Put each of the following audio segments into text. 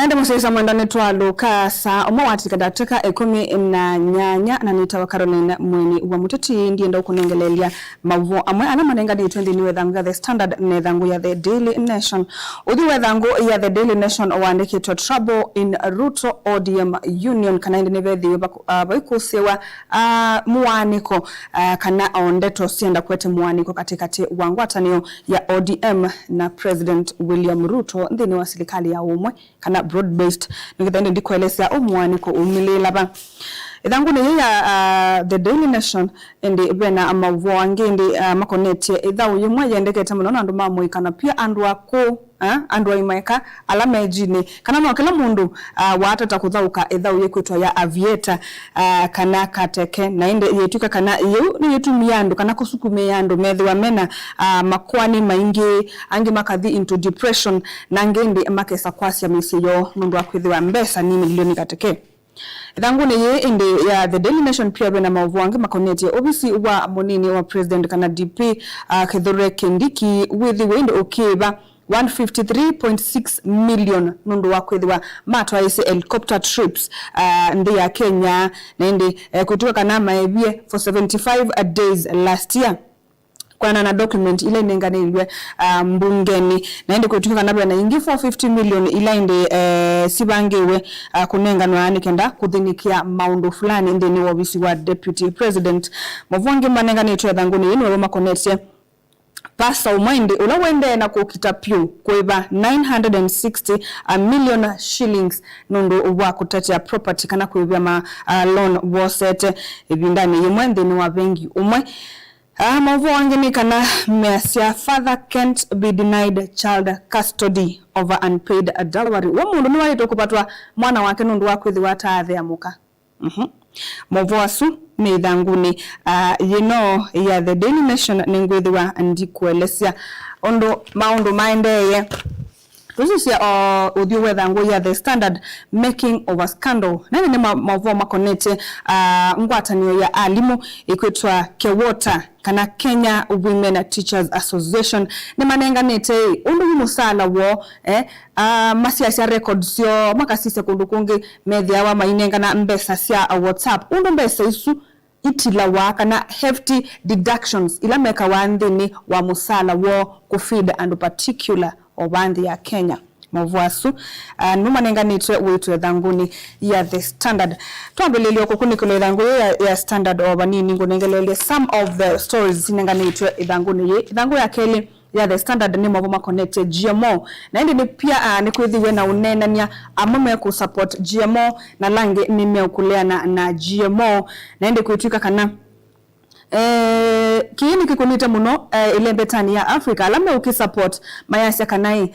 Naende musesa mwandane twaluka sa omwatika dataka 18 na nitawa Caroline Mweni wa muteti ndienda ukunengelelia mavu amwe ana manenga di 20 niwe dhangu ya The Standard ne dhangu ya The Daily Nation udhiwe dhangu ya The Daily Nation waandike to trouble in Ruto ODM Union kanaindi nivedhi baikusewa muaniko kana ondeto sienda kwete muaniko katikati wangwatanio ya ODM na President William Ruto ndini wa serikali ya umwe kana broad-based nikitaende ndikuelesea umuaniko umilila ba idhangu ni ya The Daily Nation ndi bena amavu wangendi makonetie idhawu yumwe yendekete mnona andu mamuikana pia andu wako andu waimaika alama ejini kana mwakila mundu watata kuthauka idhawu yekwitwa ya aviator kana kateke na inde yetuka kana yu ni yetu miandu kana kusukume yandu methi wa mena makwani maingi angi makathi into depression na ngendi makesa kwasi ya misiyo mundu wakwithiwa mbesa ni milioni kateke. Idhangu ni ye indi ya The Daily Nation pia bena mavuangi makoneti obisi wa monini wa President kana DP Kithure Kindiki withi wende okeba 153.6 million nundu wakwithiwa matwa isi helicopter trips ndi ya Kenya na indi kutuka kana maebie for 75 days last year kwa na document ile nenganilwe mbungeni na indi kutuka kana na ingi 450 million ile indi sibangewe kunenganwa anikenda kuthinikia maundu fulani ndi ni wabisi wa Deputy President muvungi manenganitwe dhanguni inu wa makonete pasa umwende ulawende na kukitapyu kweba 960 million shillings nundu wa kutatia property kana kwebya ma loan wasete ibindani yumwende ni wabengi umwe mavu wangeni kana mesia father can't be denied child custody over unpaid dowry wa mundu ni walito kupatwa mwana wake nundu wa kwithi wa taathe amuka mavu wasu ni dhanguni ya The Daily Nation ningwithiwa ndikuelesya ondo maundu maendeye Tuzusia udhiwe dhangu ya The Standard making of a scandal. Nani ni mavuwa makonete ngwataniyo ya alimu ikwitwa Kewota kana Kenya Women Teachers Association. Ni manenga nete undu musala wo masiasya records yo makasise kundukungi medhia wa mainenga na mbesa siya WhatsApp. Undu mbesa isu itila wa kana hefty deductions ila meka wandini wa musala wo kufeed and particular obandi ya Kenya mavuasu numanenga nitwe uitwe dhanguni ya The Standard tuambeleli okukunikolo dhangu ya Standard obanini ngunengelele some of the stories sinenga nitwe dhanguni ye dhangu ya keli ya The Standard ni mavuma connected GMO na hindi ni pia ni kuithiwe na unenania amame ku support GMO na lange ni meukuleana na GMO na hindi kuituika kana kiini kikunita muno ile betani ya Afrika alame ukisupport mayasya kanai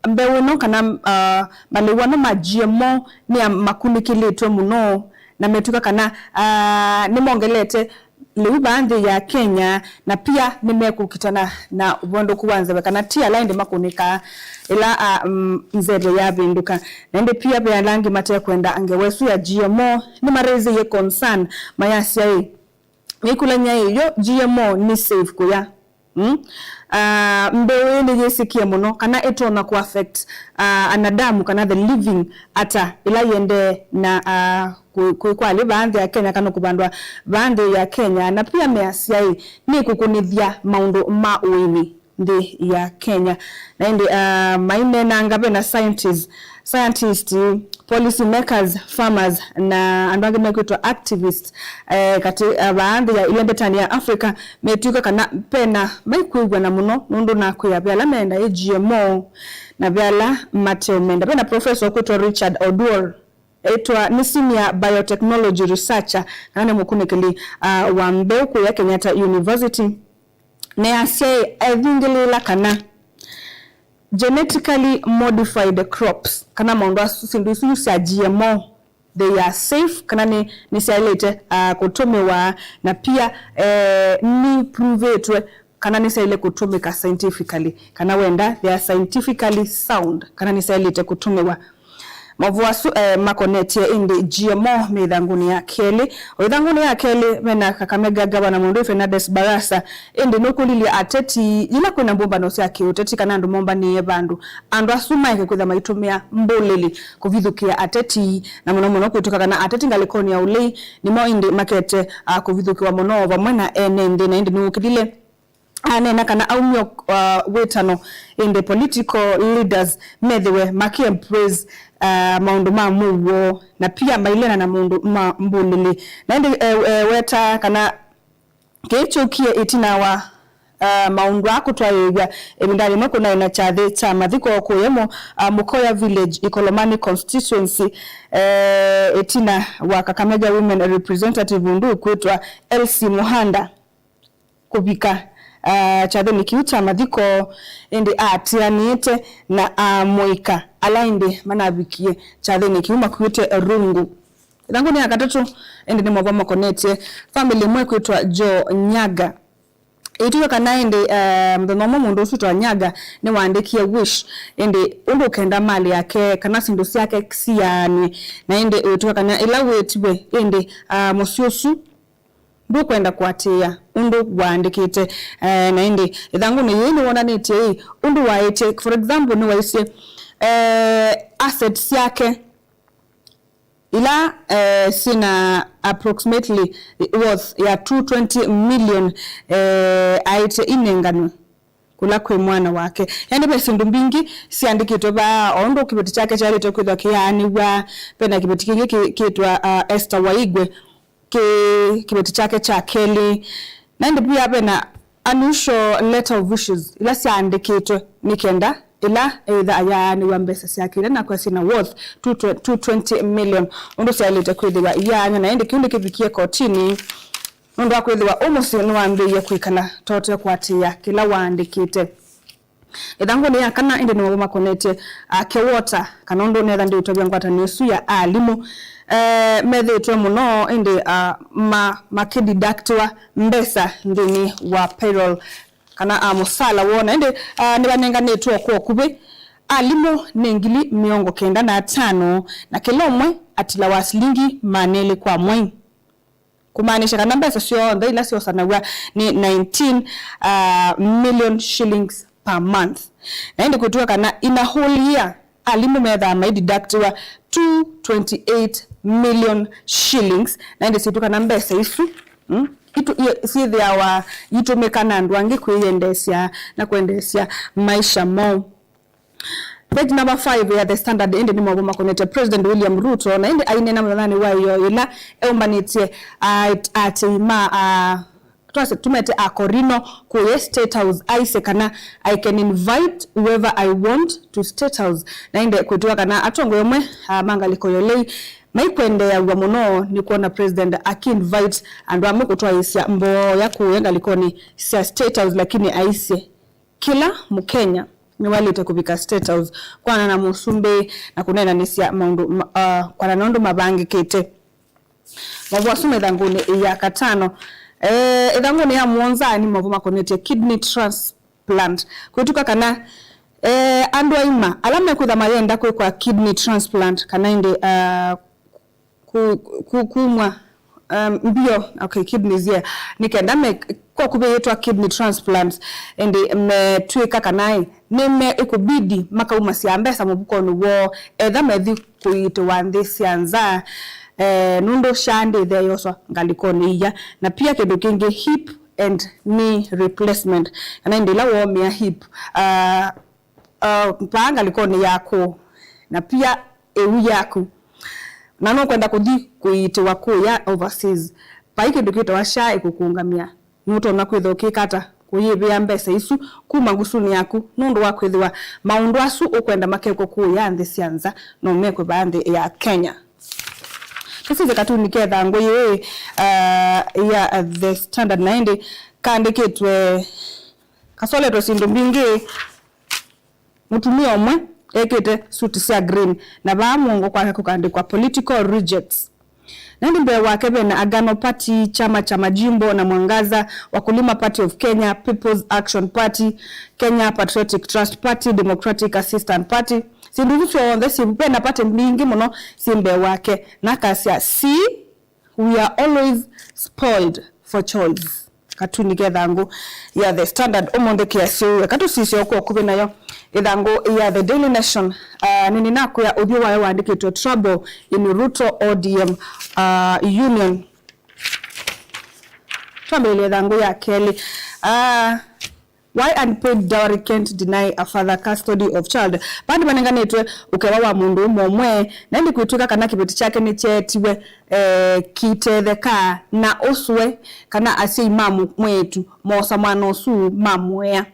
mbeweno kana malewano ma GMO ni makunikilitwe muno na metuka kana nimongelete liubandi ya Kenya na pia nimekukitana na ubondo kuwanza kana tia lainde makunika ila mzere ya binduka na ende pia bya langi mate kwenda angewesu ya GMO ni marezi ye concern mayasya hii mikulanya hiyo GMO ni safe kuya mbewe ni yesikia muno kana etona ku affect anadamu kana the living ata ila yende na kwa baadhi ya Kenya kana kubandwa baadhi ya Kenya na pia measia hii ni kukunithia maundu mauini ndi ya Kenya na ndi maine na ngabe na scientists policy makers farmers na andange mekutwa activists kati baadhi ya ile betani ya Afrika metuka kana pena maikuigwa na muno nundu na kuyabya menda GMO na byala Mateo Menda pena professor kutwa Richard Oduor etwa ni senior biotechnology researcher kana mukunekeli wa Mbeuku ya Kenyatta University ne ase evingilila kana genetically modified crops kana maundu sindusu ya GMO they are safe kana ni sailete kutumiwa na pia ni provetwe kana ni saile kutumika scientifically kana wenda they are scientifically sound kana ni sailete kutumiwa mavuasu makonete indi GMO midhanguni ya keli idhanguni ya keli mena Kakamega Gavana Mundu Fernandes Barasa indi nukulili ateti ila kuna mbomba no sia kiuteti kana ndu momba ni bandu andu asuma yake kwitha maitumia mbulili kuvithukia ateti na muno kutoka kana ateti ngalikoni ya uli ni mo indi makete kuvithukiwa muno vamwe na ende na indi nukidile anena kana aumyo wetano in the political leaders methewe makie praise maundu ma muwo na pia mailena na maundu ma mbulili na indi weta kana kechukie itina wa maundu akutwayeya emindali mako na ina chathe cha mathiko kuyemo Mukoya village Ikolomani constituency itina wa Kakamega women representative ndu kwetwa Elsie Muhanda kubika chathe ni kiucha mathiko indi atianite na moika alainde manabikie chathe ni kiuma kwete rungu thanguni ya katatu indi ni mwavama konete family mwe kwetwa Jo Nyaga ituyo kana indi mdonomo mundu usutwa Nyaga ni waandikie wish indi undu kenda mali yake kana sindosi yake kisiani na indi ituyo kana ila wetwe indi musiosu ndu kwenda kuatia undu waandikite na indi thanguni yini wonanite undu waite for example ni waise assets yake ila sina approximately worth ya 220 million aite inengano kula kwe mwana wake yani pesa ndumbingi siandikitwe ba ondo kibeti chake chali tokwidwa kiani wa pena kibeti kingi kitwa Esther Waigwe kibeti chake cha Kelly na ndi pia pena unusual letter of wishes ila siandikitwe nikenda ila either yani wambesa siakile na kwa sina worth 220 million ndo sialite kwidwa yani na indi kiundi kibikie kotini ndo akwidwa umusi nuambiye kwikana tote kwatia kila waandikite idhangu ni yakana indi ni makonete kewota kanondo netha ndi utobya ngwata nesu ya alimu methetwe muno indi makididactwa mbesa ndini wa payroll kana musala wona indi ni banenganetwa kwa kube alimu nengili miongo kenda na 5 na kilomwe atila wasilingi manele kwa mwe kumaanisha kana mbesa sio nda ila sio sana ni 19 million shillings per month na indi kutoka kana ina whole year alimu medha maididactwa 228 million shillings na indi situka na mbesa isu itu sithi wa yitumekana ndu angi kuiendesya na kuendesya maisha mo. Page number 5 ya The Standard indi ni mwaboma konete President William Ruto na indi ainena mwanani wayo ila eumanitie atima tumete akorino kuye State House aise kana I can invite whoever I want to State House na indi kutuwa kana atongo yomwe mangaliko yolei maikwende ya muno ni kuona president aki-invite andu amu kutoa isia mbo ya kuyenga likoni sia State House lakini aise kila Mkenya ni walite kubika State House kwa na musumbe na kunena nisia maundu kwa na nondu mabangi kete mabu asume dhanguni ya katano dhanguni ya muonza ni mabu makonete kidney transplant kutuka kana andu aima alame kudha mayenda kwa kidney transplant kana inde kumwa mbio okay kidneys yeah nikenda me kwa kubeyetwa kidney transplant ende metwika kanai nime ikubidi makauma siambesa mubukonu wo etha methi kuitwa ndisianza nundo shande there yoswa ngalikoni ya na pia kindu kingi hip and knee replacement na ndila wo mia hip panga likoni yako na pia ewu yako nano kwenda kudi kuitwa kuya overseas paike ndukito washa ikukungamia nuto nakwitho kikata kuyibia mbesa isu kuma ngusuni yaku nundu wakwithwa maundu asu ukwenda makeko kuya nthi sianza no mekwe bande ya Kenya kisize katuni ketha ngoye ya The Standard 90 kandikitwe kasoleto sindu mbingi mutumia omwe ekete suti sia green na baamungo kwa kukandikwa political rejects nandi mbe wake bena Agano Party, chama cha majimbo na Mwangaza, Wakulima Party of Kenya, People's Action Party, Kenya Patriotic Trust Party, Democratic Assistance Party, sindu chonde simpena pate mingi muno simbe wake nakasia see we are always spoiled for choice katuni gethangu ya The Standard omonde kiasio katu sisi okwo kube nayo ithangu ya The Daily Nation nini nako ya uthio wayo wandikitwe trouble in Ruto ODM union family ithangu ya Kelly why unpaid dowry can't deny a father custody of child bandi manenganetwe ukewa wa mundu momwe na ndi kuituka kana kibeti chake ni chetiwe kitetheka na uswe kana asi imamu mwetu mosa mwana osu mamwea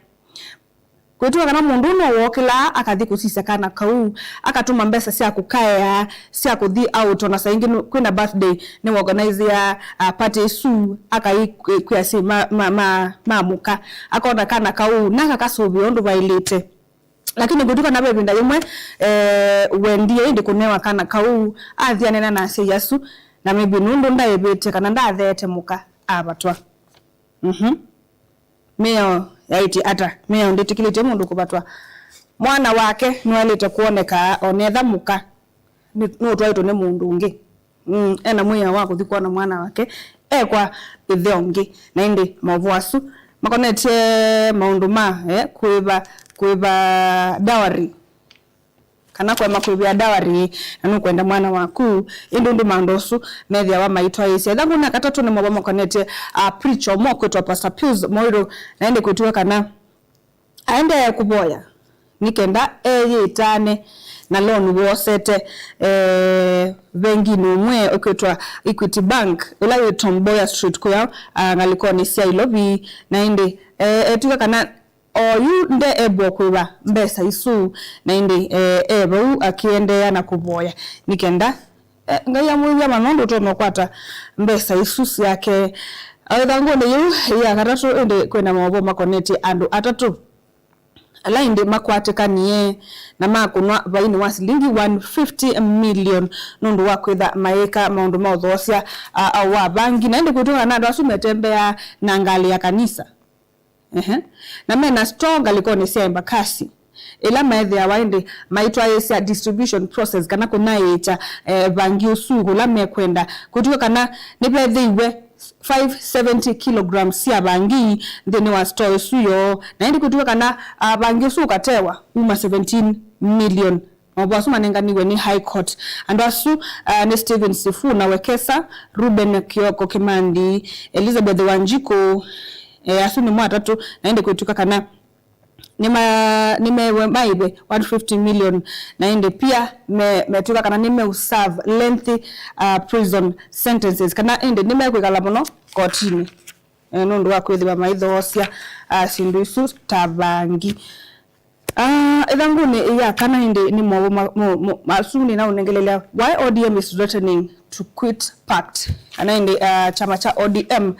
kuituka kana mundu no wokila akathi kusisa kana kau akatuma mbesa sia kukaya sia kuthi out ona saingi kwina birthday ni organize ya party su akaikuya mamuka akaona kana kau naka kasubi ondu bailete lakini gutuka na bebinda yimwe wendie ndi kunewa kana kau athianena na seyasu na maybe nundu ndayebete kana ndathete muka abatwa meo yaiti ata meo nditikilite mundu kubatwa mwana wake nwalite kuoneka onetha muka no twaito ne mundu ungi ena mwiya wako thikona mwana wake ekwa ithongi na indi mavwasu makonete maundu ma kuiba dowry kana kwa makuibia dowry anu kwenda mwana waku indu mandosu methia wa maitwa ise thangu na katatu ni mwa makonete preacher mo kwetwa Pastor Pius Moiro na ende kuitwa kana aende kuboya nikenda yitane na loan wosete bengi numwe okwetwa Equity Bank ula ye Tomboya Street kwa ngaliko ni sia ilobi na ende etuka kana oyu nde ebo kuba mbesa isu na indi ebo akiendea na kuboya nikenda ngaya mwiya manondo tono kwata mbesa isu yake aithangu ndi yu ya katatu indi kwena mabo makoneti andu atatu ala indi makwatikanie na makunwa baini wa silingi 150 million nundu wa kwitha maeka maundu mauthosia wa bangi na indi kutoka na andu asumetembea na ngali ya kanisa na mena strong alikoni sia kasi ila maedhi ya waindi maitwa yesa distribution process kana kuna yecha bangi usugu la mekwenda kutuka kana nipethiwe 570 kilograms ya bangi ndeni wa store suyo na indi kutuka kana bangi usugu katewa 17 million mwabasu manenganiwe ni High Court andasu ni Steven Sifuna Wekesa Ruben Kioko Kimandi Elizabeth Wanjiko asuni mwatatu naende kuituka kana nimewemaibe 150 million naende pia metuka kana nimeuserve lengthy prison sentences kana ende nimekwikala muno kotini nundu wa kwithiwa maithosia sindu isu tabangi ithanguni ya kana ende ni masuni na unengelelea why ODM is threatening to quit pact anaende chama cha ODM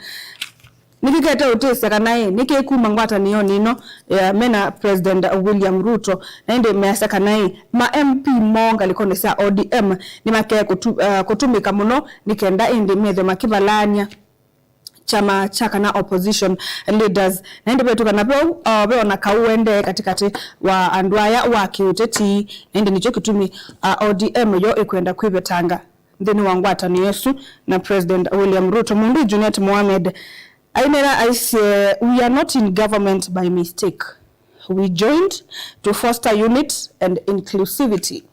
nikiketa utesa kana nikekuma ngwata niyo nino mena President William Ruto naende measa kana ma MP monga likonesa ODM ni make kutumika muno nikenda indi methe makibalania chama chaka na opposition leaders naende betu kana beona kauende katikati wa andwaya wa kiuteti naende nicho kitumi ODM yo ikwenda kwibetanga ndeni wangwata ni Yesu na President William Ruto mundu Junet Mohamed I say we are not in government by mistake. We joined to foster unity and inclusivity.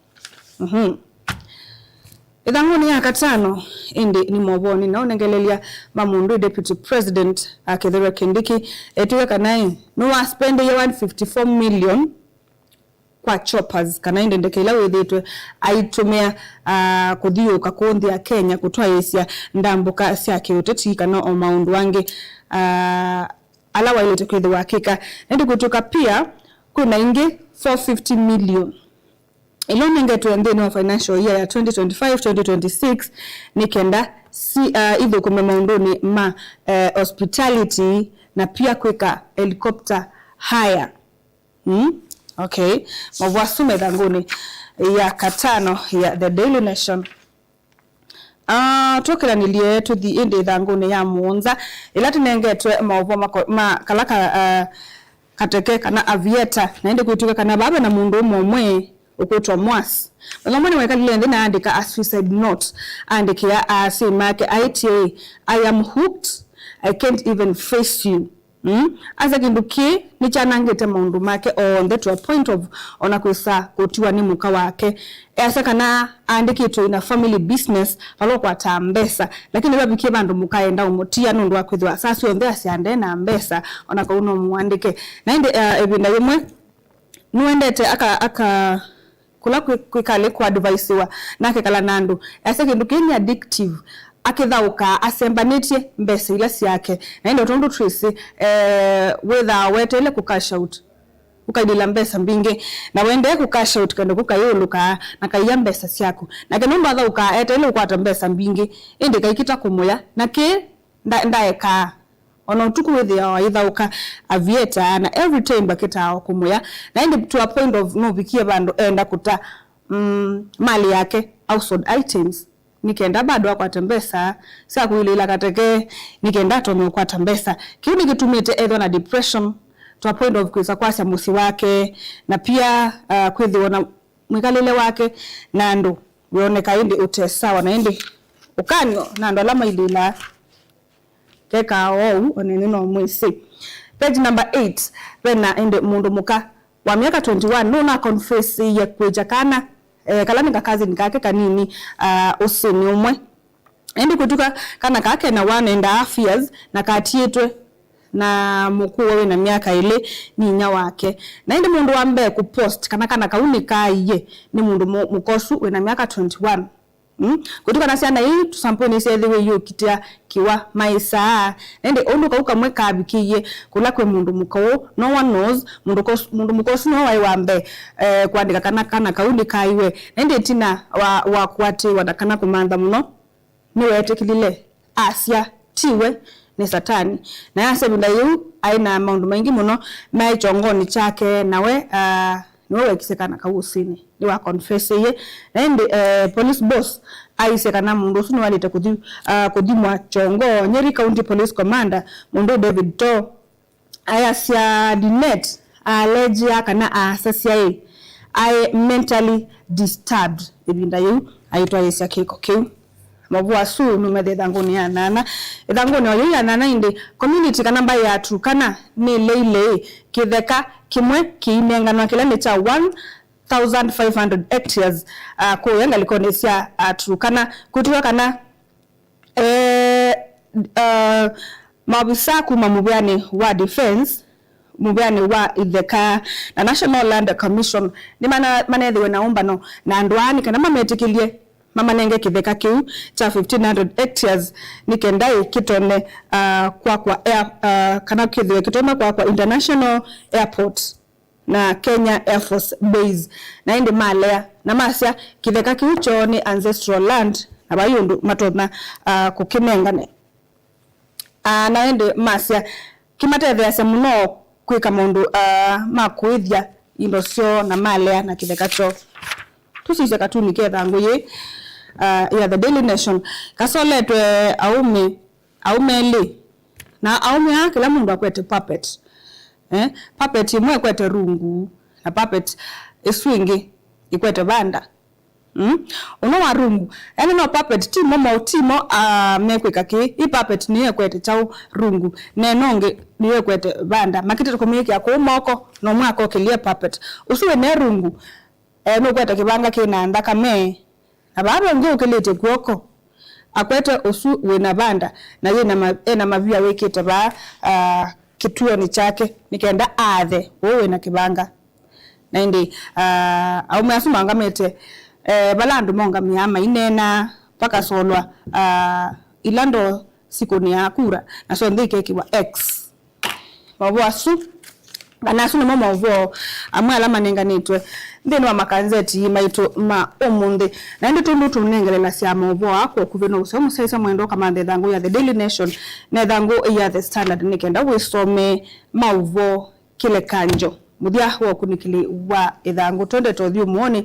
Idangoni ya katano indi ni mwaboni na unengelelia mamundu Deputy President Kithure Kindiki etuwe kanai nuwa spende ya 154 million kwa choppers kana inde ndekela wethitwe aitumia kuthiu kakundi ya Kenya kutwa yesia ndambuka cia kiuteti kana o maundu wange alawa ile tukwithe wakika ndi kutoka pia kuna ingi 450 million iloni ngetu ndeni wa financial year ya 2025-2026 nikenda idho kume maunduni ma hospitality na pia kweka helicopter hire okay mawasume dhanguni ya katano ya The Daily Nation tokera nilie to the ende dhanguni ya muonza ilati nengetwe maovo kalaka kateke kana avieta naende kuituka kana baba na mundu momwe ukwetwa mwasi ngamone wekalile ndina andika a suicide note andika say make ITA I am hooked, I can't even face you. Asa kinduki ni chanangete maundu make on the to a point of ona kwisa kutiwa ni muka wake asa kana andiki to ina family business falo kwa tambesa lakini babikie bandu mukaenda umutia nundu akwithwa sasi on there siande na mbesa ona ka uno muandike na inde ebinda yemwe nuendete aka kula kwikale kwa advice wa nake kala nandu asa kinduki ni addictive akithauka asembanetie mbesa ila siake na ndio tondu Tracy whether wetele ku cash out ukaidila mbesa mbinge na wende ku cash out kende kukayuluka na kaiya mbesa siako na kenomba thauka etele ukwata mbesa mbinge ende kaikita kumuya na ke ndaeka ona utuku wethia wa ithauka avieta na every time bakita kumuya na ende to a point of no bikie bandu enda kuta mali yake household items nikenda bado akwata mbesa sa kuilila kateke nikenda tome ukwata mbesa kiu nikitumite either na depression to a point of kwisa kwasya musi wake na pia kwithiona mwikalile wake na ndo wioneka indi utesawa na indi ukanyo na ndo alama ilila keka ou onenino mwisi. Page number 8 wena indi mundu muka wa miaka 21 nuna confess ya kwejakana kalani kakazi nikake kanini usini umwe endi kutuka kana kake na 1.5 years na katietwe na mukuu wewe na miaka ile ni nya wake na endi mundu ambe ku post kana kaunika iye ni mundu mukosu we na miaka 21 kutuka nasi ana hii tusamponi sethiwe yo kitia kiwa maisa ende ondu kauka mweka abikiye kula kwe mundu mukao no one knows mundu mukosu no wai wambe kuandika kana kaundi kaiwe ende tina wa kwati wadakana kumanda muno niwe etekilile asya tiwe ni satani na yase binda yu aina maundu maingi muno mai chongoni chake nawe niwe kisekana kausini ni wa confess ye ende police boss aisekana mundu sunu walita kudimwa chongo Nyeri County Police Commander mundu David To ayasya dinet allegia kana asasia I mentally disturbed ibinda yu aitwa yesya kiko kiu mabua su numede dangoni ya nana dangoni oyo ya nana indi community kana mba ya Turkana ni leile kitheka kimwe kiinengana kila ni cha 1,500 hectares kuyenga likonesia Turkana kutuwa kana mabisa kuma mubyane wa defense mubyane wa itheka na National Land Commission ni manethiwe naomba no na ndwani kana mametikilie mama nenge kitheka kiu cha 1,500 hectares nikendai kitone kwa air kana kithiwe kitone kwa International Airport na Kenya Air Force Base na indi malea na masya kitheka kiucho ni ancestral land na bayundu matona kukimengane na indi masya kimatethea se muno kwika mundu makuithya indo sio na malea na kitheka cho tusise katuni ketha nguye ya the Daily Nation kasoletwe aumeli na aume kila mundu akwete puppet puppet imwe kwete rungu na puppet iswingi ikwete banda uno wa rungu yani no puppet timo mekweka ki I puppet niye kwete chau rungu nenonge niye kwete banda makite kumiki akumoko no mwako kilie puppet usiwe ne rungu no kwete kibanga kina ndaka me ababo ngi ukelete kuoko akwete usu wena banda na ye na mavia wekete ba kituo ni chake nikenda athe wewe na kibanga na indi au measuma ngamete balandu monga myama inena paka solwa ilando siku ni akura na so ndike kiwa x babo asu banasu no mama vo amwe alama nenganitwe ndeno wa makanzeti maito ma omunde na ndi tundu tunengelela sia movo ako kuveno usemu saisa mwendo kama ndangu ya the Daily Nation na ndangu ya the Standard nikenda wisome mauvo kile kanjo mudia huo kunikili wa idhangu tonde todhiu muone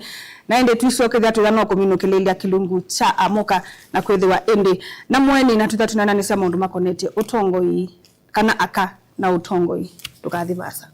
na ende tuisoke dhatu ya noko minu kilili ya kilungu cha amoka na kwezi wa ende na mueni na tutatunana nisa maundu makonete utongo hii kana aka na utongo hii tukadhibasa.